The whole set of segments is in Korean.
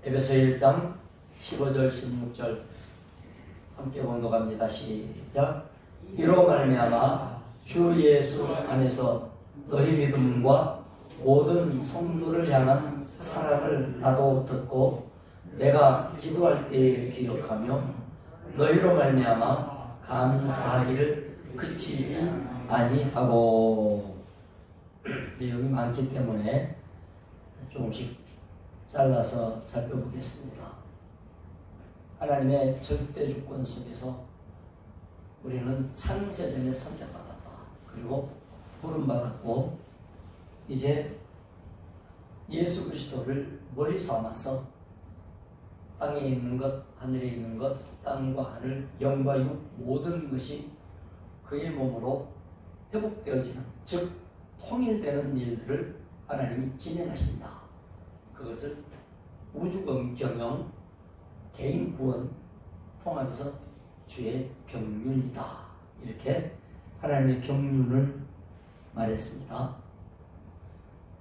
에베소 1장 15절 16절 함께 봉독합니다. 시작. 이로 말미암아 주 예수 안에서 너희 믿음과 모든 성도를 향한 사랑을 나도 듣고 내가 기도할 때에 기억하며 너희로 말미암아 감사하기를 그치지 아니하고. 내용이 많기 때문에 조금씩 잘라서 살펴보겠습니다. 하나님의 절대 주권 속에서 우리는 창세전에 선택받았다. 그리고 부름받았고 이제 예수 그리스도를 머리 삼아서 땅에 있는 것, 하늘에 있는 것, 땅과 하늘, 영과 육 모든 것이 그의 몸으로 회복되어지는, 즉 통일되는 일들을 하나님이 진행하신다. 그것을 우주경 경영, 개인 구원 통합해서 주의 경륜이다. 이렇게 하나님의 경륜을 말했습니다.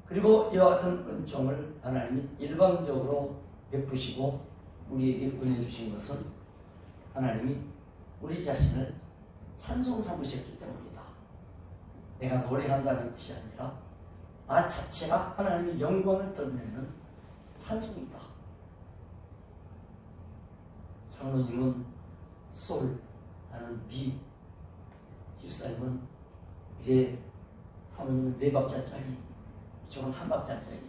그리고 이와 같은 은총을 하나님이 일방적으로 베푸시고 우리에게 은혜 주신 것은 하나님이 우리 자신을 찬송 삼으셨기 때문이다. 내가 노래한다는 뜻이 아니라 나 자체가 하나님의 영광을 드러내는 찬송이다. 장로님은 솔, 나는 미, 집사님은 이래, 사모님은 4박자짜리, 이쪽은 1박자짜리.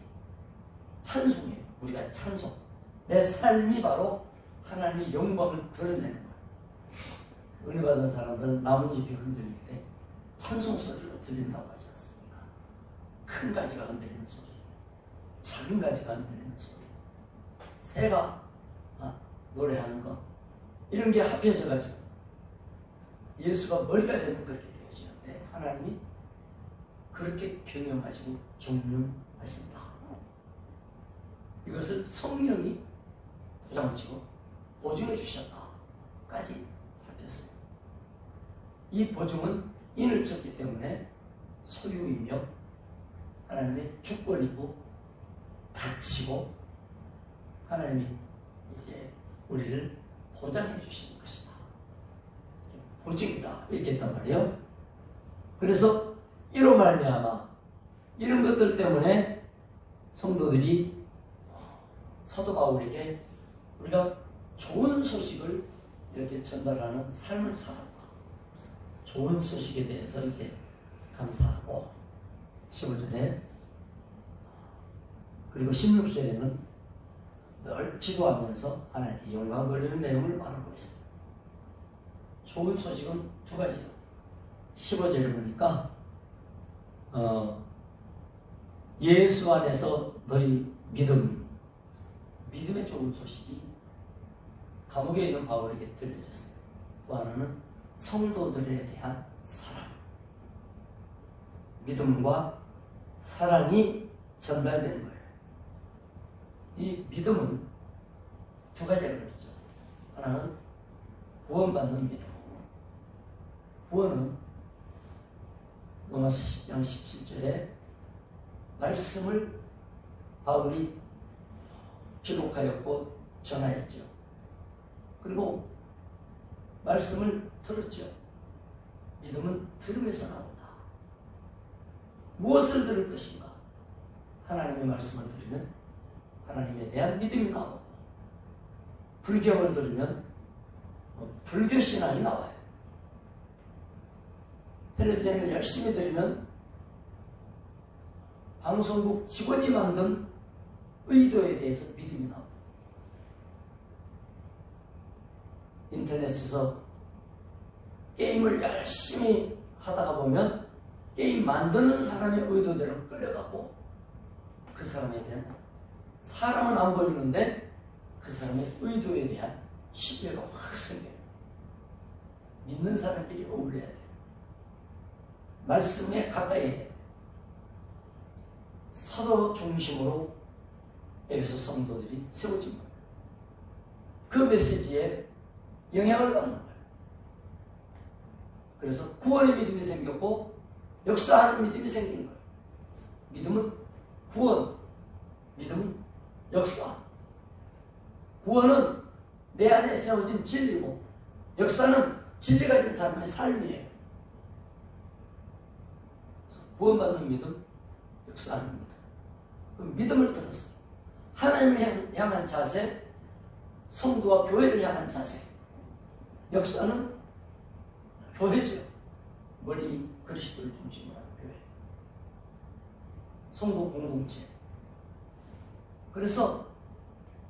찬송이에요. 우리가 찬송. 내 삶이 바로 하나님의 영광을 드러내는 거예요. 은혜 받은 사람들은 나뭇잎이 흔들릴 때 찬송 소리로 들린다고 하지 않습니까? 큰 가지가 흔들리는 소리, 작은 가지가 흔들리는 소리, 새가 노래하는 것, 이런 게 합해져 가지고 예수가 머리가 되면 그렇게 되어지는데 하나님이 그렇게 경영하시고 경륜하신다. 이것을 성령이 도장지고 보증해 주셨다까지 살폈어요. 이 보증은 인을 쳤기 때문에 소유이며 하나님의 주권이고 가치고 하나님이 이제 우리를 보장해 주시는 것이다. 보증이다. 이렇게 했단 말이에요. 그래서 이로 말미암아 이런 것들 때문에 성도들이 사도 바울에게 우리가 좋은 소식을 이렇게 전달하는 삶을 살았다. 좋은 소식에 대해서 이제 감사하고 15절에 그리고 16절에는 늘 기도하면서 하나님께 영광 돌리는 내용을 말하고 있어요. 좋은 소식은 2가지예요. 15절에 보니까 예수 안에서 너희 믿음의 좋은 소식이 감옥에 있는 바울에게 들려졌어요. 또 하나는 성도들에 대한 사랑, 믿음과 사랑이 전달되는 거예요. 이 믿음은 2가지가 그렇죠. 하나는 구원받는 믿음. 구원은 로마서 10장 17절에 말씀을 바울이 기록하였고 전하였죠. 그리고 말씀을 들었죠. 믿음은 들음에서 나온다. 무엇을 들을 것인가? 하나님의 말씀을 들으면 하나님에 대한 믿음이 나오고, 불경을 들으면 불교신앙이 나와요. 텔레비전을 열심히 들으면 방송국 직원이 만든 의도에 대해서 믿음이 나옵니다. 인터넷에서 게임을 열심히 하다가 보면 게임 만드는 사람의 의도대로 끌려가고 그 사람에 대한, 사람은 안 보이는데 그 사람의 의도에 대한 신뢰가 확 생겨요. 믿는 사람끼리 어울려야 돼요. 말씀에 가까이 해야 돼요. 사도 중심으로 에베소 성도들이 세워진 거예요. 그 메시지에 영향을 받는 거예요. 그래서 구원의 믿음이 생겼고 역사하는 믿음이 생긴 거예요. 믿음은 구원, 믿음은 역사. 구원은 내 안에 세워진 진리고 역사는 진리가 있는 사람의 삶이에요. 구원받는 믿음, 역사하는 믿음. 그 믿음을 들었어요. 하나님을 향한 자세, 성도와 교회를 향한 자세. 역사는 교회죠. 머리 그리스도를 중심으로 하는 교회. 성도 공동체. 그래서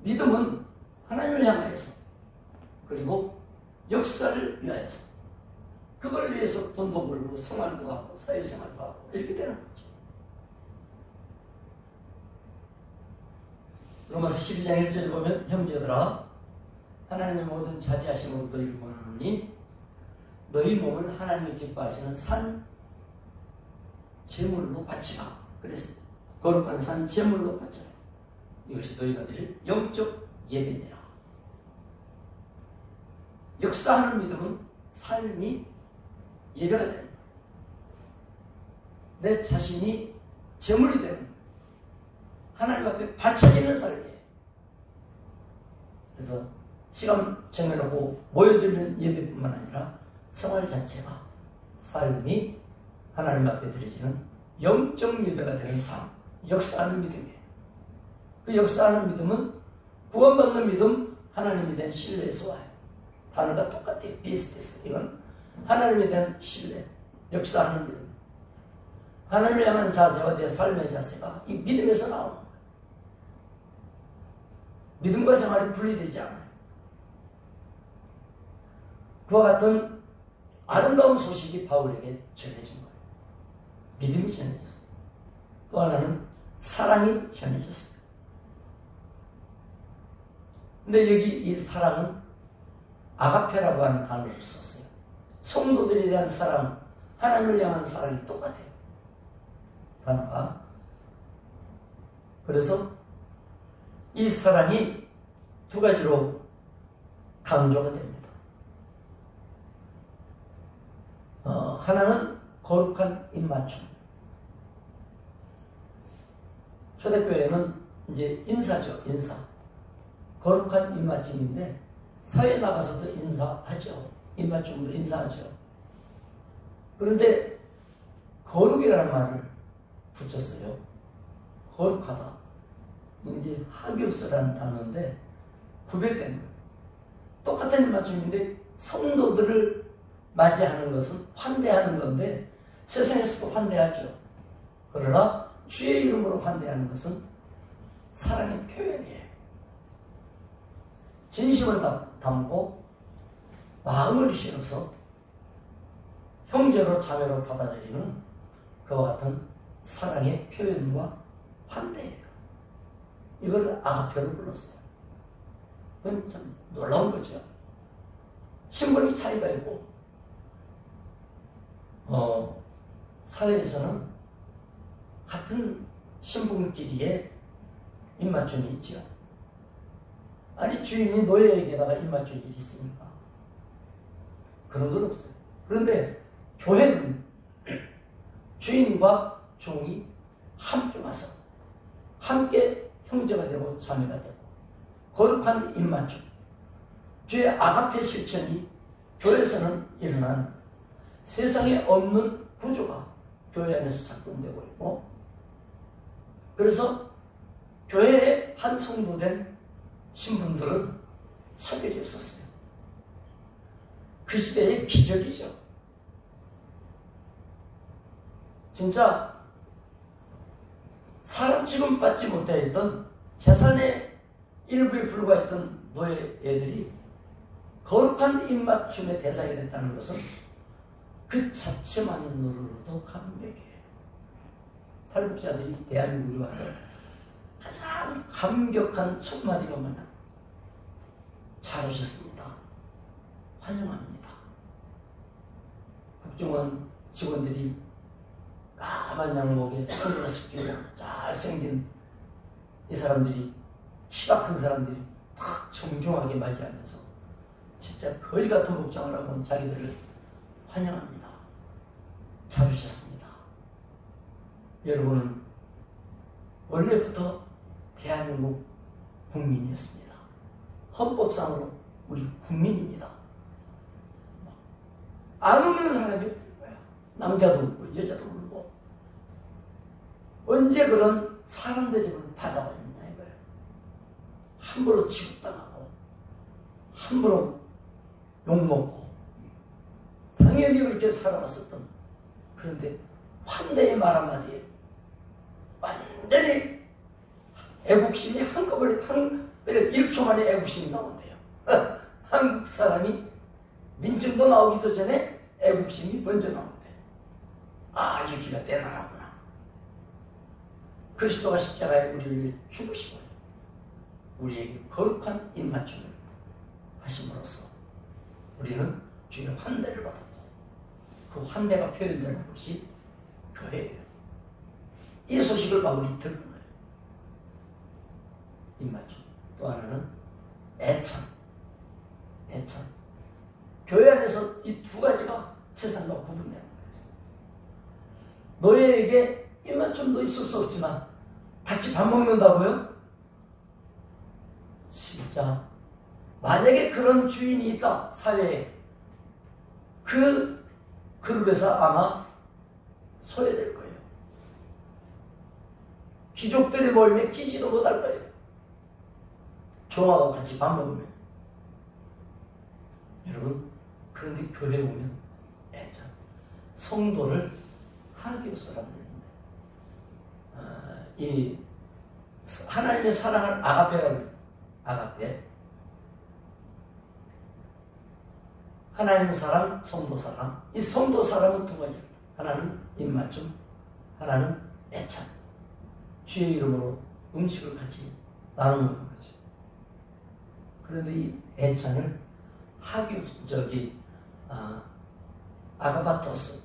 믿음은 하나님을 향하여서 그리고 역사를 위하여서 그걸 위해서 돈도 벌고 생활도 하고 사회생활도 하고 이렇게 되는 거죠. 로마서 12장 1절에 보면 형제들아 하나님의 모든 자비하심으로 너희를 권하노니 너희 몸을 하나님이 기뻐하시는 산 제물로 바치라. 그래서 거룩한 산 제물로 바치라. 이것이 너희가 드릴 영적 예배니라. 역사하는 믿음은 삶이 예배가 되는 거예요. 내 자신이 제물이 되는 거예요. 하나님 앞에 바쳐지는 삶이에요. 그래서 시간 정해놓고 모여드리는 예배뿐만 아니라 생활 자체가 삶이 하나님 앞에 드려지는 영적 예배가 되는 삶, 역사하는 믿음이에요. 그 역사하는 믿음은 구원받는 믿음, 하나님에 대한 신뢰에서 와요. 단어가 똑같아요. 비슷해서. 이건 하나님에 대한 신뢰, 역사하는 믿음. 하나님을 향한 자세와 내 삶의 자세가 이 믿음에서 나오는 거예요. 믿음과 생활이 분리되지 않아요. 그와 같은 아름다운 소식이 바울에게 전해진 거예요. 믿음이 전해졌어요. 또 하나는 사랑이 전해졌어요. 근데 여기 이 사랑은 아가페라고 하는 단어를 썼어요. 성도들에 대한 사랑, 하나님을 향한 사랑이 똑같아요. 단어가. 그래서 이 사랑이 두 가지로 강조가 됩니다. 하나는 거룩한 입맞춤. 초대교회는 이제 인사죠, 인사. 거룩한 입맞춤인데 사회에 나가서도 인사하죠. 입맞춤으로 인사하죠. 그런데 거룩이라는 말을 붙였어요. 거룩하다. 이제 하교스라는 단어인데 구별된 거예요. 똑같은 입맞춤인데 성도들을 맞이하는 것은 환대하는 건데 세상에서도 환대하죠. 그러나 주의 이름으로 환대하는 것은 사랑의 표현이에요. 진심을 담고 마음을 실어서 형제로 자매로 받아들이는 그와 같은 사랑의 표현과 환대예요. 이걸 아가페로 불렀어요. 그건 참 놀라운 거죠. 신분이 차이가 있고 사회에서는 같은 신분끼리의 입맞춤이 있죠. 아니 주인이 노예에게다가 입맞출 일이 있습니까? 그런 건 없어요. 그런데 교회는 주인과 종이 함께 와서 함께 형제가 되고 자매가 되고 거룩한 입맞춤, 주의 아가페 실천이 교회에서는 일어나는 세상에 없는 구조가 교회 안에서 작동되고 있고, 그래서 교회의 한 성도된 신분들은 차별이 없었어요. 그 시대의 기적이죠. 진짜 사람 취급받지 못했던 재산의 일부에 불과했던 노예애들이 거룩한 입맞춤의 대상이 됐다는 것은 그 자체만으로도 감격이에요. 탈북자들이 대한민국에 와서 가장 감격한 첫 마디가 뭐냐? 잘 오셨습니다. 환영합니다. 국정원 직원들이 까만 양복에 선글라스 끼고 잘생긴 이 사람들이, 키 같은 사람들이 딱 정중하게 맞이하면서 진짜 거지 같은 복장을 하고 자기들을 환영합니다. 잘 오셨습니다. 여러분은 원래부터 대한민국 국민이었습니다. 헌법상으로 우리 국민입니다. 안 우는 사람이 없는 거야. 남자도 울고 여자도 울고. 언제 그런 사람 대접을 받아봤느냐 이거예요. 함부로 취급당하고 함부로 욕먹고 당연히 그렇게 살아왔었던, 그런데 환대의 말 한마디에 완전히 애국심이 한꺼번에 1초 만에 애국심이 나온대요. 한국 사람이 민증도 나오기도 전에 애국심이 먼저 나온대. 아, 여기가 내 나라구나. 그리스도가 십자가에 우리를 위해 죽으시고 우리에게 거룩한 입맞춤을 하심으로써 우리는 주의 환대를 받았고, 그 환대가 표현되는 것이 교회예요. 이 소식을 바울이 들은 거예요. 입맞춤. 또 하나는 애참. 애참. 교회 안에서 이 두 가지가 세상과 구분되는 거예요. 너희에게 입맞춤도 있을 수 없지만 같이 밥 먹는다고요? 진짜 만약에 그런 주인이 있다 사회에, 그 그룹에서 아마 소외될 거예요. 귀족들이 모임에 끼지도 못할 거예요. 종하고 같이 밥 먹으면. 여러분, 그런데 교회에 오면 애참. 성도를 하나님으로서라는 이 하나님의 사랑을 아가페라고 해요. 아가페. 하나님의 사랑, 성도 사랑. 이 성도 사랑은 두 가지. 하나는 입맞춤, 하나는 애참. 주의 이름으로 음식을 같이 나눠 먹는 거죠. 그런데 이 애찬을 아가바토스,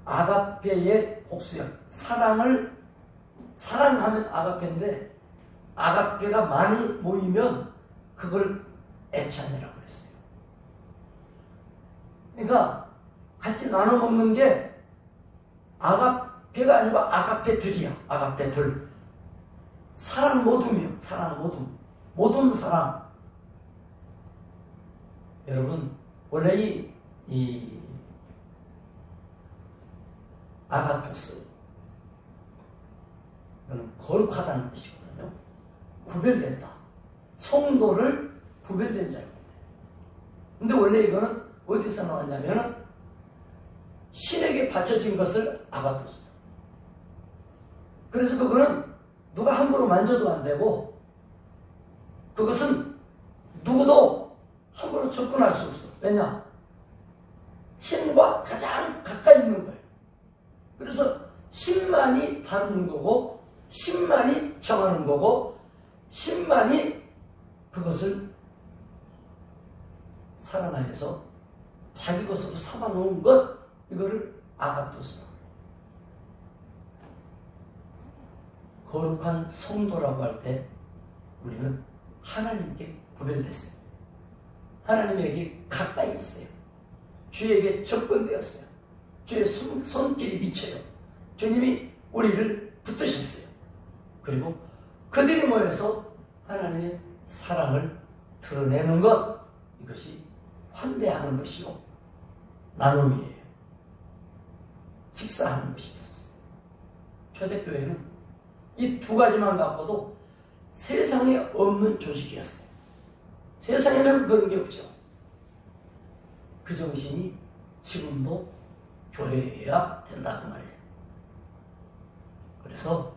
아가페의 복수형, 사랑하면 아가페인데, 아가페가 많이 모이면 그걸 애찬이라고 그랬어요. 그러니까 같이 나눠 먹는 게 아가페가 아니고 아가페들이야. 아가페들. 사랑 모둠이요. 사랑 모둠. 모둠 사랑. 여러분, 원래 이 아가토스, 이거는 거룩하다는 뜻이거든요. 구별된다. 성도를 구별된 자입니다. 근데 원래 이거는 어디서 나왔냐면은 신에게 바쳐진 것을 아가토스다. 그래서 그거는 누가 함부로 만져도 안 되고, 그것은 누구도 함부로 접근할 수 없어. 왜냐? 신과 가장 가까이 있는 거예요. 그래서 신만이 다루는 거고, 신만이 정하는 거고, 신만이 그것을 사랑하여서 자기 것으로 삼아놓은 것, 이거를 아가토스라고 해요. 거룩한 성도라고 할 때 우리는 하나님께 구별됐어요. 하나님에게 가까이 있어요. 주에게 접근되었어요. 주의 손길이 미쳐요. 주님이 우리를 붙드셨어요. 그리고 그들이 모여서 하나님의 사랑을 드러내는 것, 이것이 환대하는 것이요, 나눔이에요. 식사하는 것이 있었어요. 초대교회는 이 두 가지만 갖고도 세상에 없는 조직이었어요. 세상에는 그런 게 없죠. 그 정신이 지금도 교회여야 된다 그 말이에요. 그래서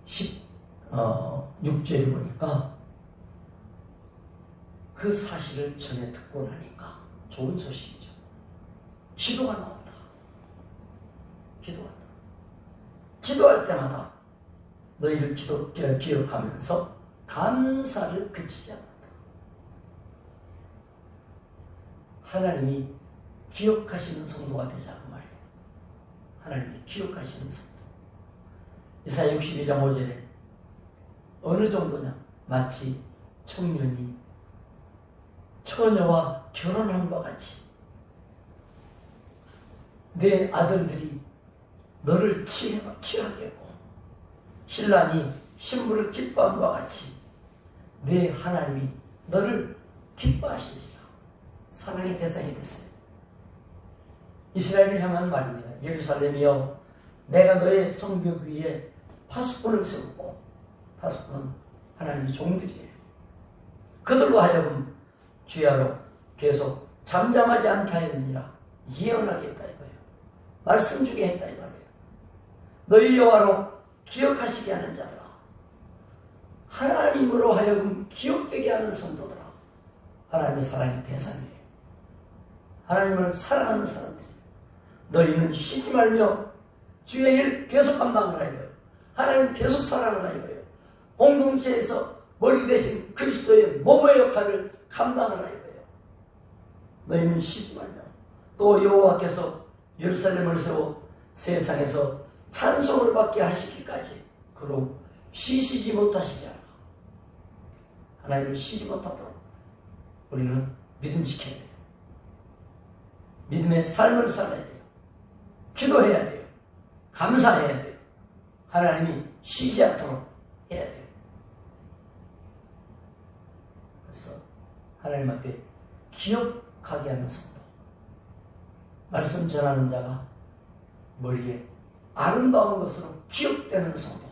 16절에 보니까 그 사실을 전해 듣고 나니까 좋은 소식이죠. 기도가 나온다. 기도한다. 기도할 때마다 너희를 기억하면서 감사를 그치지 않는다. 하나님이 기억하시는 성도가 되자 그 말이에요. 하나님이 기억하시는 성도. 이사야 62장 5절에 어느 정도냐? 마치 청년이 처녀와 결혼함과 같이 내 아들들이 너를 취하게 했고 신랑이 신부를 기뻐함과 같이 네 하나님이 너를 기뻐하시리라. 사랑의 대상이 됐어요. 이스라엘을 향한 말입니다. 예루살렘이여, 내가 너의 성벽 위에 파수꾼을 세우고, 파수꾼은 하나님의 종들이에요. 그들로 하여금 주야로 계속 잠잠하지 않게 하였느니라. 예언하게 했다 이거예요. 말씀 주게 했다 이 말이에요. 너희 여호와로 기억하시게 하는 자들아, 하나님으로 하여금 기억되게 하는 성도들아, 하나님의 사랑의 대상이에요. 하나님을 사랑하는 사람들이에요. 너희는 쉬지 말며 주의 일 계속 감당하라 이거예요. 하나님 계속 사랑하라 이거예요. 공동체에서 머리 대신 그리스도의 모모의 역할을 감당하라 이거예요. 너희는 쉬지 말며, 또 여호와께서 예루살렘을 세워 세상에서 찬송을 받게 하시기까지 그로 쉬시지 못하시게 하라. 하나님을 쉬지 못하도록 우리는 믿음 지켜야 돼요. 믿음의 삶을 살아야 돼요. 기도해야 돼요. 감사해야 돼요. 하나님이 쉬지 않도록 해야 돼요. 그래서 하나님 앞에 기억하게 하는 성도, 말씀 전하는 자가 머리에 아름다운 것으로 기억되는 성도,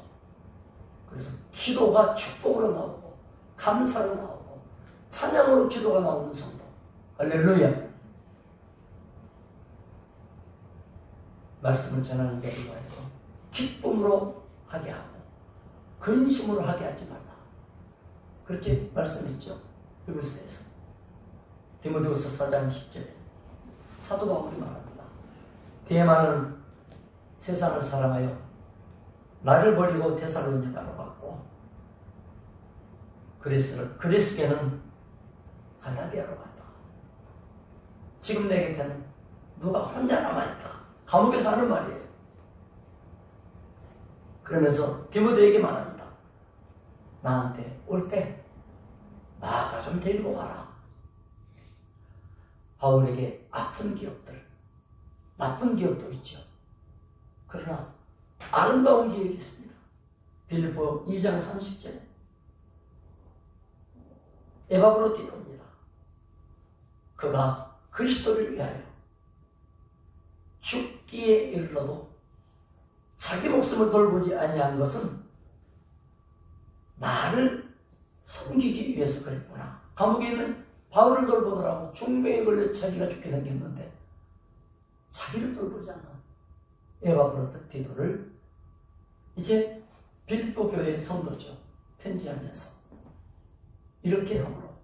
그래서 기도가 축복으로 나오고 감사로 나오고 찬양으로 기도가 나오는 성도. 할렐루야. 말씀을 전하는 자를 하여 기쁨으로 하게 하고 근심으로 하게 하지 말라. 그렇게 말씀했죠. 히브리서에서. 디모데후서 4장 10절에 사도 바울이 말합니다. 데마는 세상을 사랑하여 나를 버리고 데살로니가로 갔고, 그레스게는 갈라디아로 갔다. 지금 내 곁에는 누가 혼자 남아있다. 감옥에서 하는 말이에요. 그러면서 디모데에게 말합니다. 나한테 올 때 마가 좀 데리고 와라. 바울에게 아픈 기억들, 나쁜 기억도 있죠. 그러나 아름다운 기억이 있습니다. 빌립보 2장 30절에 에바브로디도입니다. 그가 그리스도를 위하여 죽기에 이르러도 자기 목숨을 돌보지 아니한 것은 나를 섬기기 위해서 그랬구나. 감옥에 있는 바울을 돌보더라고 중병에 걸려 자기가 죽게 생겼는데 자기를 돌보지 않은 에바브로디도를 이제 빌립보 교회의 성도죠. 편지하면서 이렇게 함으로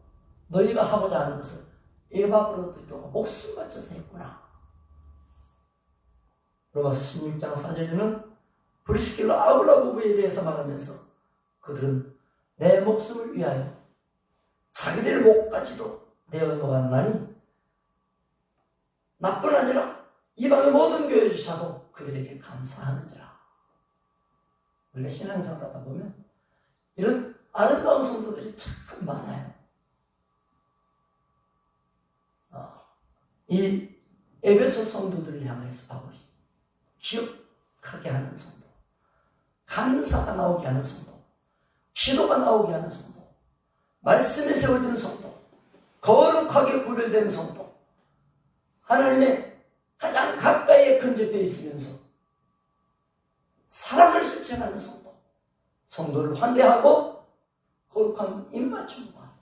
너희가 하고자 하는 것을 에바브로디도가 목숨 바쳐서 했구나. 로마서 16장 4절에는 브리스길라 아굴라 부부에 대해서 말하면서 그들은 내 목숨을 위하여 자기들의 목까지도 내어놓았나니 나뿐 아니라 이방의 모든 교회 주사도 그들에게 감사하는지라. 원래 신앙생활 하다 보면 이런 아름다운 성도들이 참 많아요. 이 에베소 성도들을 향해서 바울이 기억하게 하는 성도, 감사가 나오게 하는 성도, 기도가 나오게 하는 성도, 말씀에 세워진 성도, 거룩하게 구별된 성도, 하나님의 가장 가까이에 근접해 있으면서 사랑을 실천하는 성도, 성도를 환대하고 거룩한 입맞춤과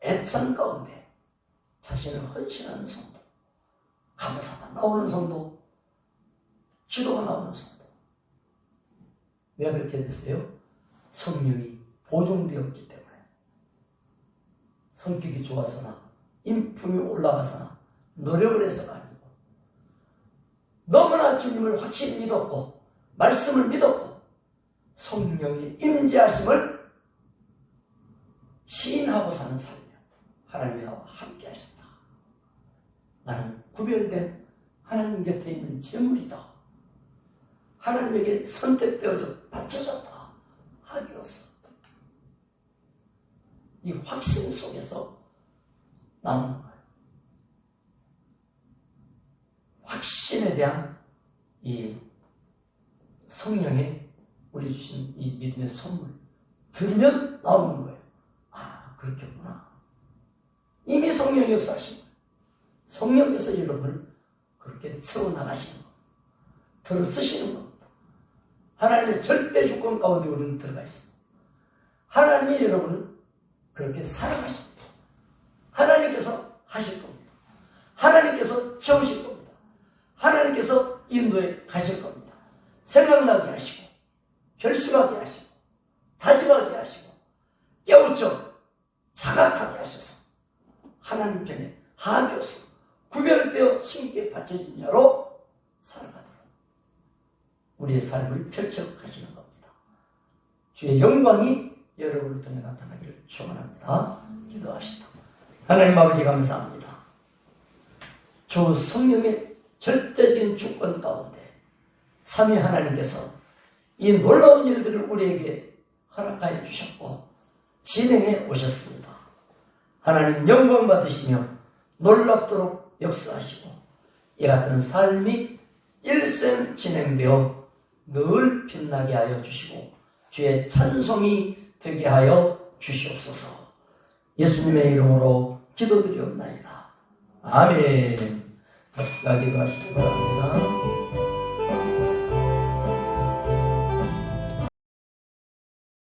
애찬 가운데 자신을 헌신하는 성도, 감사가 나오는 성도, 기도가 나오는 성도. 왜 그렇게 됐어요? 성령이 보존되었기 때문에. 성격이 좋아서나 인품이 올라가서나 노력을 해서가 아니고 너무나 주님을 확실히 믿었고 말씀을 믿었고 성령의 임재하심을 시인하고 사는 삶이야. 하나님이 나와 함께 하셨다. 나는 구별된 하나님 곁에 있는 재물이다. 하나님에게 선택되어져 바쳐졌다 하기로서 이 확신 속에서 나오는 거예요. 확신에 대한 이 성령의 우리 주신 이 믿음의 선물 들으면 나오는 거예요. 그렇겠구나. 이미 성령이 역사하신 거예요. 성령께서 여러분을 그렇게 세워나가시는 겁니다. 들어 쓰시는 겁니다. 하나님의 절대 주권 가운데 우리는 들어가 있습니다. 하나님이 여러분을 그렇게 살아가십니다. 하나님께서 하실 겁니다. 하나님께서 채우실 겁니다. 하나님께서 인도에 가실 겁니다. 생각나게 하시고 결심하게 하시고 다짐하게 하시고 깨우쳐 자각하게 하셔서 하나님 편에 하교서 구별되어 신께 바쳐진 자로 살아가도록 우리의 삶을 펼쳐 가시는 겁니다. 주의 영광이 여러분을 통해 나타나기를 축원합니다. 기도하시다. 하나님 아버지 감사합니다. 주 성령의 절대적인 주권 가운데 삼위 하나님께서 이 놀라운 일들을 우리에게 허락하여 주셨고 진행해 오셨습니다. 하나님 영광 받으시며 놀랍도록 역사하시고 이 같은 삶이 일생 진행되어 늘 빛나게 하여 주시고 주의 찬송이 되게 하여 주시옵소서. 예수님의 이름으로 기도드리옵나이다. 아멘. 기도하시기 바랍니다.